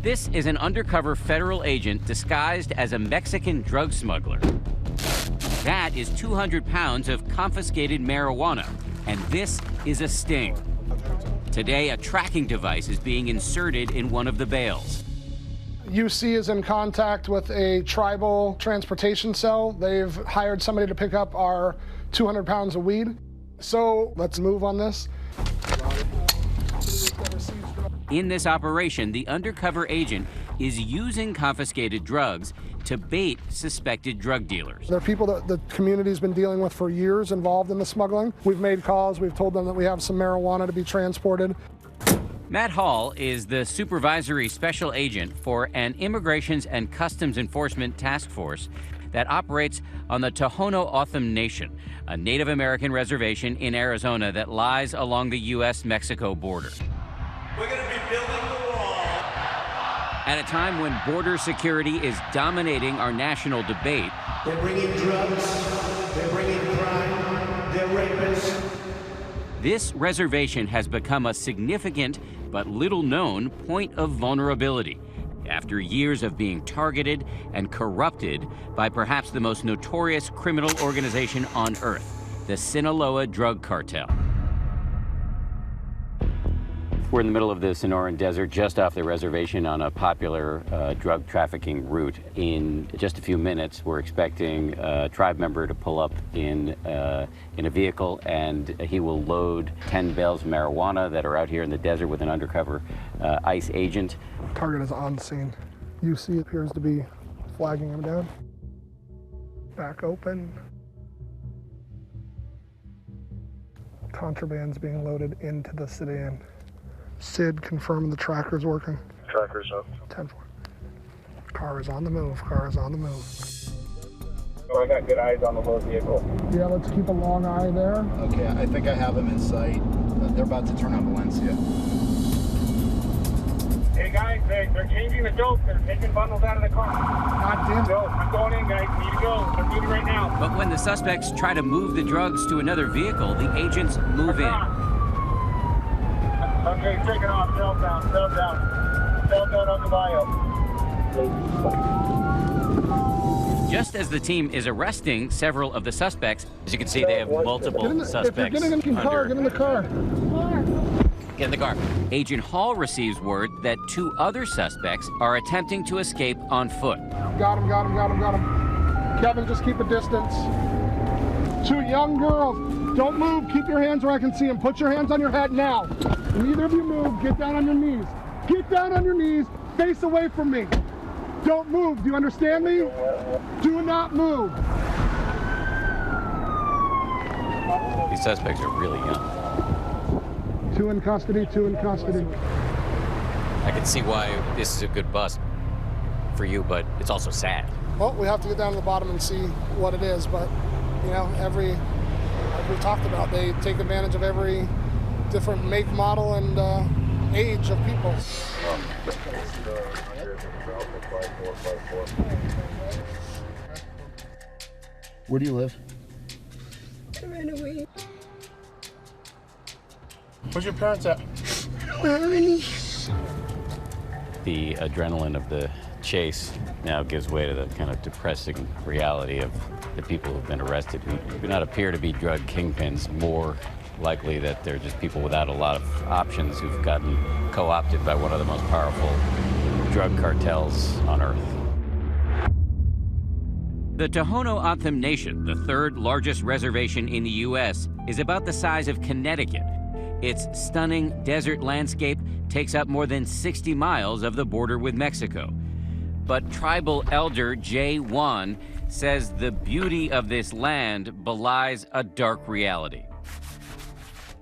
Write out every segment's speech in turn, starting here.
This is an undercover federal agent disguised as a Mexican drug smuggler. That is 200 pounds of confiscated marijuana, and this is a sting. Today, a tracking device is being inserted in one of the bales. UC is in contact with a tribal transportation cell. They've hired somebody to pick up our 200 pounds of weed. So let's move on this. In this operation, the undercover agent is using confiscated drugs to bait suspected drug dealers. There are people that the community's been dealing with for years involved in the smuggling. We've made calls, we've told them that we have some marijuana to be transported. Matt Hall is the supervisory special agent for an Immigrations and Customs Enforcement Task Force that operates on the Tohono O'odham Nation, a Native American reservation in Arizona that lies along the U.S.-Mexico border. We're going to be building the wall. At a time when border security is dominating our national debate, They're bringing drugs, they're bringing crime, they're rapists. this reservation has become a significant but little-known point of vulnerability after years of being targeted and corrupted by perhaps the most notorious criminal organization on earth, the Sinaloa drug cartel. We're in the middle of the Sonoran Desert, just off the reservation on a popular drug trafficking route. In just a few minutes, we're expecting a tribe member to pull up in a vehicle, and he will load 10 bales of marijuana that are out here in the desert with an undercover ICE agent. Target is on scene. UC appears to be flagging him down. Back open. Contraband's being loaded into the sedan. Sid confirming the tracker's working. Tracker's up. 10-4. Car is on the move. Car is on the move. Oh, I got good eyes on the load vehicle. Yeah, let's keep a long eye there. Okay, I think I have them in sight. They're about to turn on Valencia. Hey guys, they're changing the dope. They're taking bundles out of the car. God damn it. Go, I'm going in, guys. We need to go. I'm doing it right now. But when the suspects try to move the drugs to another vehicle, the agents move in. Okay, take it off. Cell down. Cell down. Cell down on the bio. Just as the team is arresting several of the suspects, as you can see, they have multiple suspects. If you're getting in the car, get in the car. Get in the car. Agent Hall receives word that 2 other suspects are attempting to escape on foot. Got him, got him, got him, got him. Kevin, just keep a distance. 2 young girls. Don't move. Keep your hands where I can see them. Put your hands on your head now. Neither of you move. Get down on your knees. Get down on your knees. Face away from me. Don't move. Do you understand me? Do not move. These suspects are really young. 2 in custody, 2 in custody. I can see why this is a good bust for you, but it's also sad. Well, we have to get down to the bottom and see what it is, but, you know, like we talked about, they take advantage of every different make, model, and age of people. Where do you live? I ran away. Where's your parents at? I don't have any. The adrenaline of the chase now gives way to the kind of depressing reality of the people who've been arrested who do not appear to be drug kingpins, more likely that they're just people without a lot of options who've gotten co-opted by one of the most powerful drug cartels on earth. The Tohono O'odham Nation, the 3rd largest reservation in the U.S., is about the size of Connecticut. Its stunning desert landscape takes up more than 60 miles of the border with Mexico. But tribal elder Juan says the beauty of this land belies a dark reality.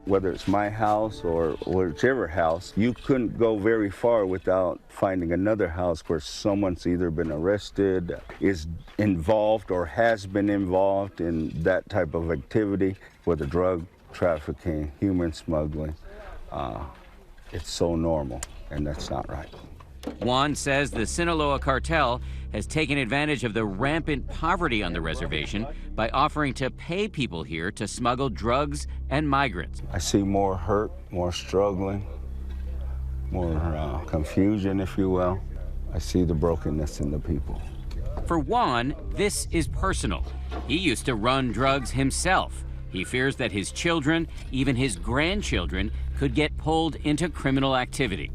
Whether it's my house or whichever house, you couldn't go very far without finding another house where someone's either been arrested, is involved, or has been involved in that type of activity, whether drug trafficking, human smuggling. It's so normal, and that's not right. Juan says the Sinaloa cartel has taken advantage of the rampant poverty on the reservation by offering to pay people here to smuggle drugs and migrants. I see more hurt, more struggling, more confusion, if you will. I see the brokenness in the people. For Juan, this is personal. He used to run drugs himself. He fears that his children, even his grandchildren, could get pulled into criminal activity.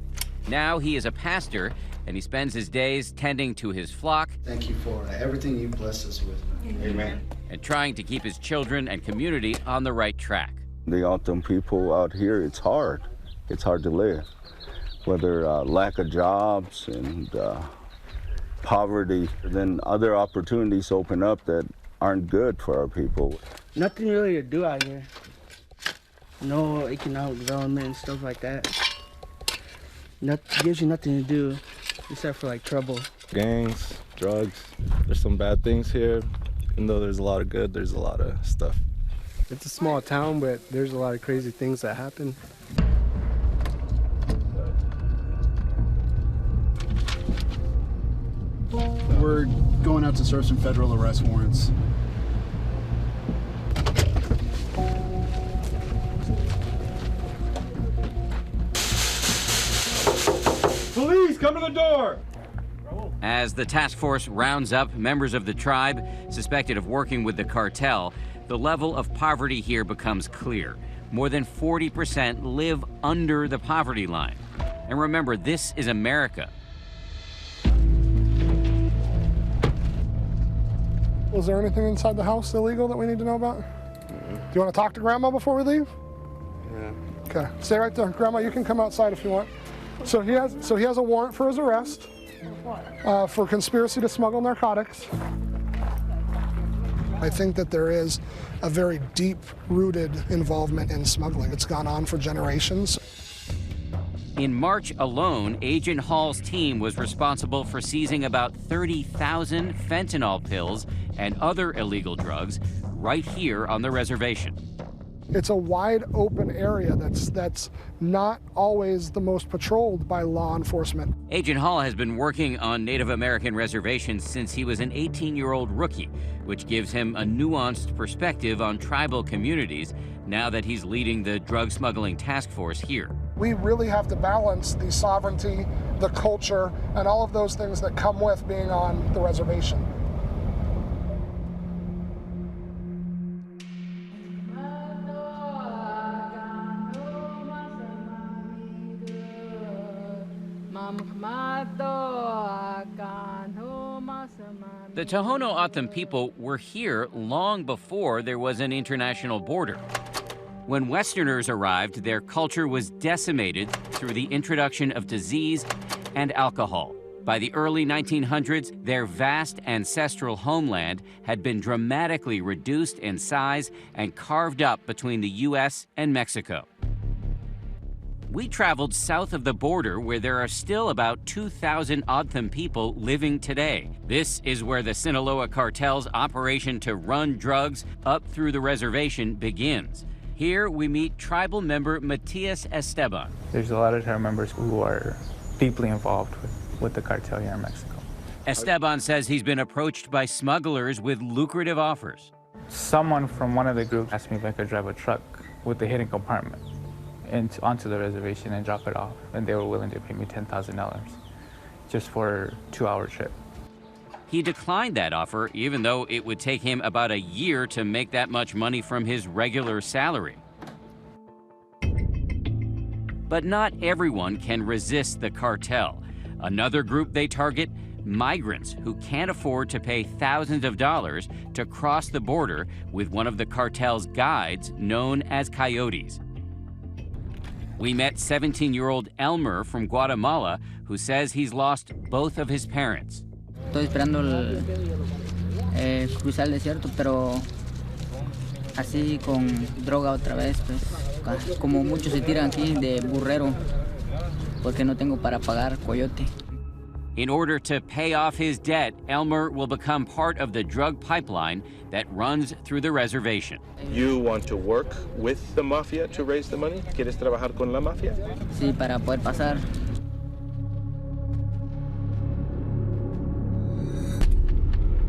Now he is a pastor, and he spends his days tending to his flock. Thank you for everything you blessed us with. Amen. And trying to keep his children and community on the right track. The O'odham people out here, it's hard. It's hard to live. Whether lack of jobs and poverty, then other opportunities open up that aren't good for our people. Nothing really to do out here. No economic development and stuff like that. Gives you nothing to do except for like trouble. Gangs, drugs, there's some bad things here. Even though there's a lot of good, there's a lot of stuff. It's a small town, but there's a lot of crazy things that happen. We're going out to serve some federal arrest warrants. Police, come to the door! As the task force rounds up members of the tribe suspected of working with the cartel, the level of poverty here becomes clear. More than 40% live under the poverty line. And remember, this is America. Was there anything inside the house illegal that we need to know about? Do you want to talk to Grandma before we leave? Yeah. Okay, stay right there. Grandma, you can come outside if you want. So he has a warrant for his arrest for conspiracy to smuggle narcotics. I think that there is a very deep-rooted involvement in smuggling. It's gone on for generations. In March alone, Agent Hall's team was responsible for seizing about 30,000 fentanyl pills and other illegal drugs right here on the reservation. It's a wide open area that's not always the most patrolled by law enforcement. Agent Hall has been working on Native American reservations since he was an 18-year-old rookie, which gives him a nuanced perspective on tribal communities now that he's leading the drug smuggling task force here. We really have to balance the sovereignty, the culture, and all of those things that come with being on the reservation. The Tohono O'odham people were here long before there was an international border. When Westerners arrived, their culture was decimated through the introduction of disease and alcohol. By the early 1900s, their vast ancestral homeland had been dramatically reduced in size and carved up between the U.S. and Mexico. We traveled south of the border where there are still about 2,000 O'odham people living today. This is where the Sinaloa cartel's operation to run drugs up through the reservation begins. Here we meet tribal member Matthias Estevan. There's a lot of tribal members who are deeply involved with the cartel here in Mexico. Esteban says he's been approached by smugglers with lucrative offers. Someone from one of the groups asked me if I could drive a truck with a hidden compartment onto the reservation and drop it off, and they were willing to pay me $10,000 just for a 2-hour trip. He declined that offer, even though it would take him about a year to make that much money from his regular salary. But not everyone can resist the cartel. Another group they target, migrants who can't afford to pay thousands of dollars to cross the border with one of the cartel's guides known as coyotes. We met 17-year-old Elmer from Guatemala, who says he's lost both of his parents. Estoy esperando cruzar el desierto, pero así con droga otra vez, pues, como muchos se tiran aquí de burrero, porque no tengo para pagar coyote. In order to pay off his debt, Elmer will become part of the drug pipeline that runs through the reservation. You want to work with the mafia to raise the money? ¿Quieres trabajar con la mafia? Sí, para poder pasar.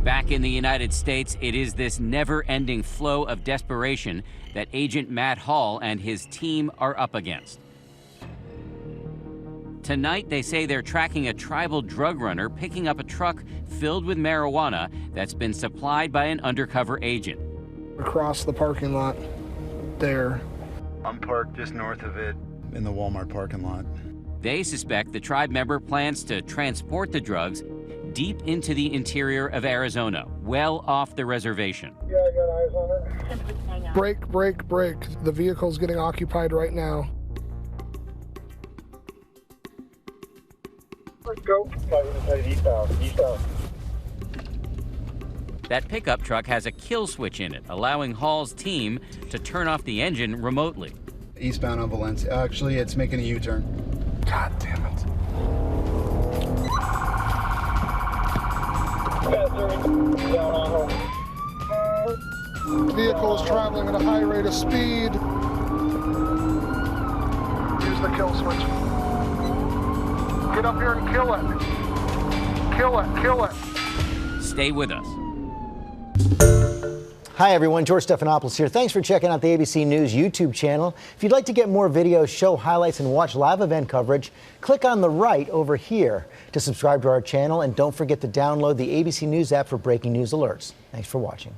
Back in the United States, it is this never-ending flow of desperation that Agent Matt Hall and his team are up against. Tonight, they say they're tracking a tribal drug runner picking up a truck filled with marijuana that's been supplied by an undercover agent. Across the parking lot there. I'm parked just north of it in the Walmart parking lot. They suspect the tribe member plans to transport the drugs deep into the interior of Arizona, well off the reservation. Yeah, I got eyes on it. Brake, brake, brake. The vehicle's getting occupied right now. Let's go. Eastbound. That pickup truck has a kill switch in it, allowing Hall's team to turn off the engine remotely. Eastbound on Valencia. Actually, it's making a U-turn. God damn it. The vehicle is traveling at a high rate of speed. Use the kill switch. Get up here and kill it. Kill it, kill it. Stay with us. Hi everyone, George Stephanopoulos here. Thanks for checking out the ABC News YouTube channel. If you'd like to get more videos, show highlights, and watch live event coverage, click on the right over here to subscribe to our channel, and don't forget to download the ABC News app for breaking news alerts. Thanks for watching.